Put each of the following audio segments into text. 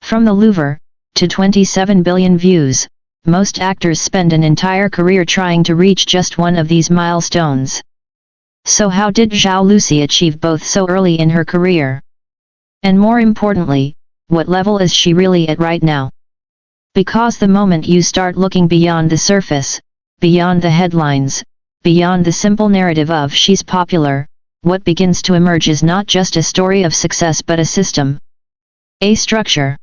From the Louvre, to 27 billion views, most actors spend an entire career trying to reach just one of these milestones. So how did Zhao Lusi achieve both so early in her career? And more importantly, what level is she really at right now? Because the moment you start looking beyond the surface, beyond the headlines, beyond the simple narrative of she's popular, what begins to emerge is not just a story of success but a system. A structure.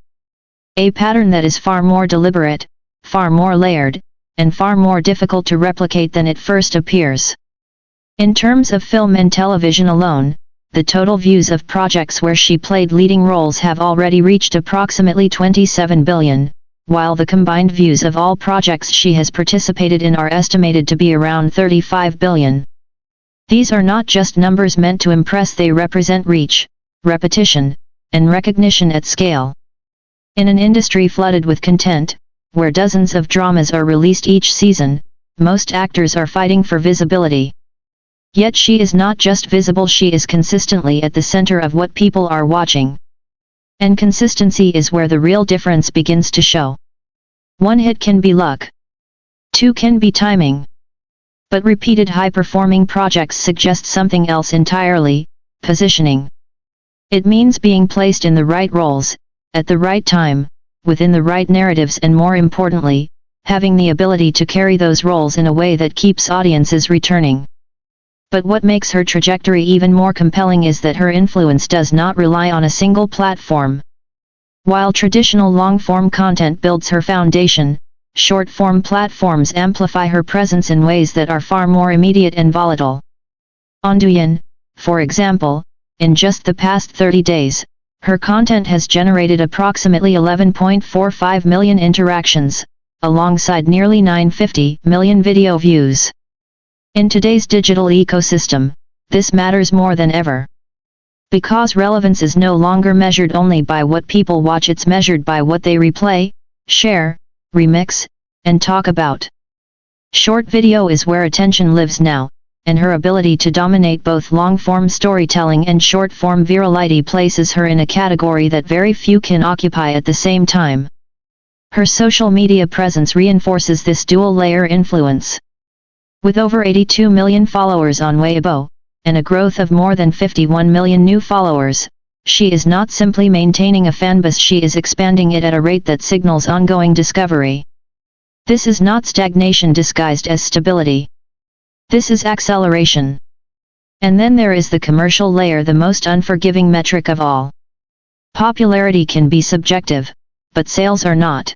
A pattern that is far more deliberate, far more layered, and far more difficult to replicate than it first appears. In terms of film and television alone, the total views of projects where she played leading roles have already reached approximately 27 billion, while the combined views of all projects she has participated in are estimated to be around 35 billion. These are not just numbers meant to impress, they represent reach, repetition, and recognition at scale. In an industry flooded with content, where dozens of dramas are released each season, most actors are fighting for visibility. Yet she is not just visible, she is consistently at the center of what people are watching. And consistency is where the real difference begins to show. One hit can be luck. Two can be timing. But repeated high-performing projects suggest something else entirely: positioning. It means being placed in the right roles, at the right time, within the right narratives, and more importantly, having the ability to carry those roles in a way that keeps audiences returning. But what makes her trajectory even more compelling is that her influence does not rely on a single platform. While traditional long-form content builds her foundation, short-form platforms amplify her presence in ways that are far more immediate and volatile. On Douyin, for example, in just the past 30 days, her content has generated approximately 11.45 million interactions, alongside nearly 950 million video views. In today's digital ecosystem, this matters more than ever. Because relevance is no longer measured only by what people watch, it's measured by what they replay, share, remix, and talk about. Short video is where attention lives now, and her ability to dominate both long-form storytelling and short-form virality places her in a category that very few can occupy at the same time. Her social media presence reinforces this dual-layer influence. With over 82 million followers on Weibo, and a growth of more than 51 million new followers, she is not simply maintaining a fanbase, she is expanding it at a rate that signals ongoing discovery. This is not stagnation disguised as stability. This is acceleration. And then there is the commercial layer, the most unforgiving metric of all. Popularity can be subjective, but sales are not.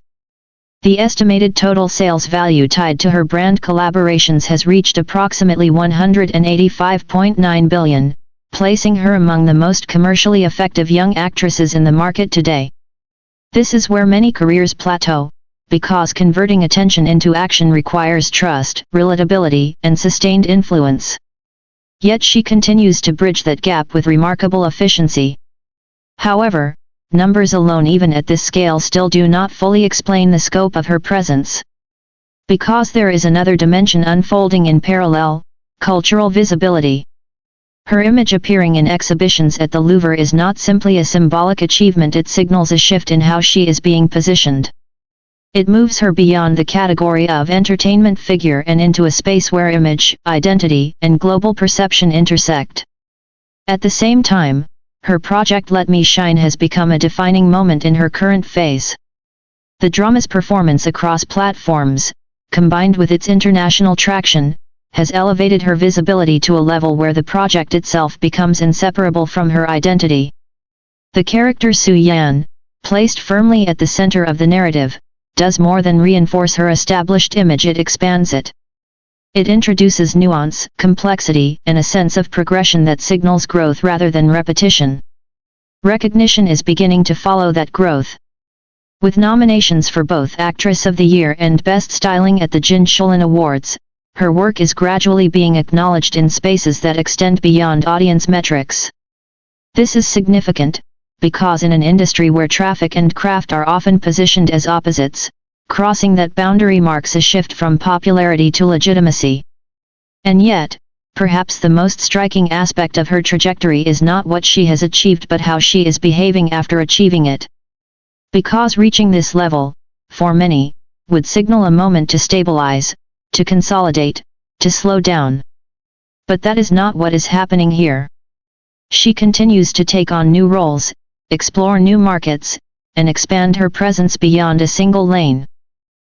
The estimated total sales value tied to her brand collaborations has reached approximately 185.9 billion, placing her among the most commercially effective young actresses in the market today. This is where many careers plateau, because converting attention into action requires trust, relatability, and sustained influence. Yet she continues to bridge that gap with remarkable efficiency. However, numbers alone, even at this scale, still do not fully explain the scope of her presence. Because there is another dimension unfolding in parallel: cultural visibility. Her image appearing in exhibitions at the Louvre is not simply a symbolic achievement, it signals a shift in how she is being positioned. It moves her beyond the category of entertainment figure and into a space where image, identity, and global perception intersect. At the same time, her project Let Me Shine has become a defining moment in her current phase. The drama's performance across platforms, combined with its international traction, has elevated her visibility to a level where the project itself becomes inseparable from her identity. The character Su Yan, placed firmly at the center of the narrative, does more than reinforce her established image, it expands it. It introduces nuance, complexity, and a sense of progression that signals growth rather than repetition. Recognition is beginning to follow that growth. With nominations for both Actress of the Year and Best Styling at the Jin Shulan Awards, her work is gradually being acknowledged in spaces that extend beyond audience metrics. This is significant, because in an industry where traffic and craft are often positioned as opposites, crossing that boundary marks a shift from popularity to legitimacy. And yet, perhaps the most striking aspect of her trajectory is not what she has achieved but how she is behaving after achieving it. Because reaching this level, for many, would signal a moment to stabilize, to consolidate, to slow down. But that is not what is happening here. She continues to take on new roles, explore new markets, and expand her presence beyond a single lane.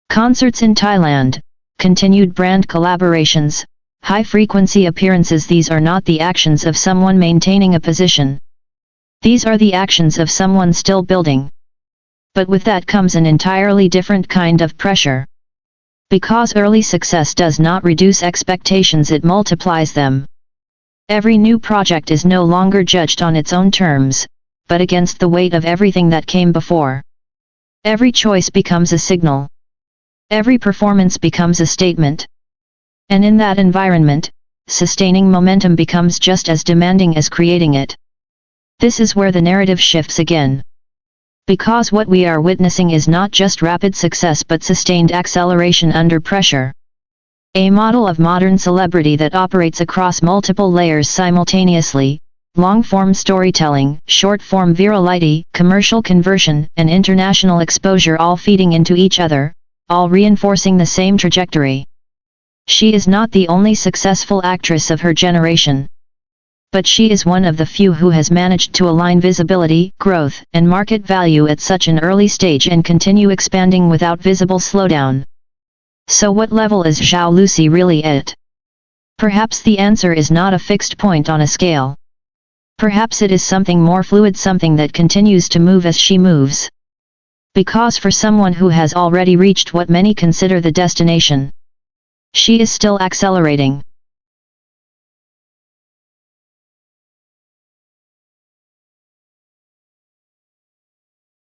Concerts in Thailand, continued brand collaborations, high-frequency appearances. These are not the actions of someone maintaining a position. These are the actions of someone still building. But with that comes an entirely different kind of pressure. Because early success does not reduce expectations, it multiplies them. Every new project is no longer judged on its own terms, but against the weight of everything that came before. Every choice becomes a signal. Every performance becomes a statement. And in that environment, sustaining momentum becomes just as demanding as creating it. This is where the narrative shifts again. Because what we are witnessing is not just rapid success but sustained acceleration under pressure. A model of modern celebrity that operates across multiple layers simultaneously: long-form storytelling, short-form virality, commercial conversion, and international exposure, all feeding into each other, all reinforcing the same trajectory. She is not the only successful actress of her generation. But she is one of the few who has managed to align visibility, growth, and market value at such an early stage and continue expanding without visible slowdown. So what level is Zhao Lusi really at? Perhaps the answer is not a fixed point on a scale. Perhaps it is something more fluid, something that continues to move as she moves. Because for someone who has already reached what many consider the destination, she is still accelerating.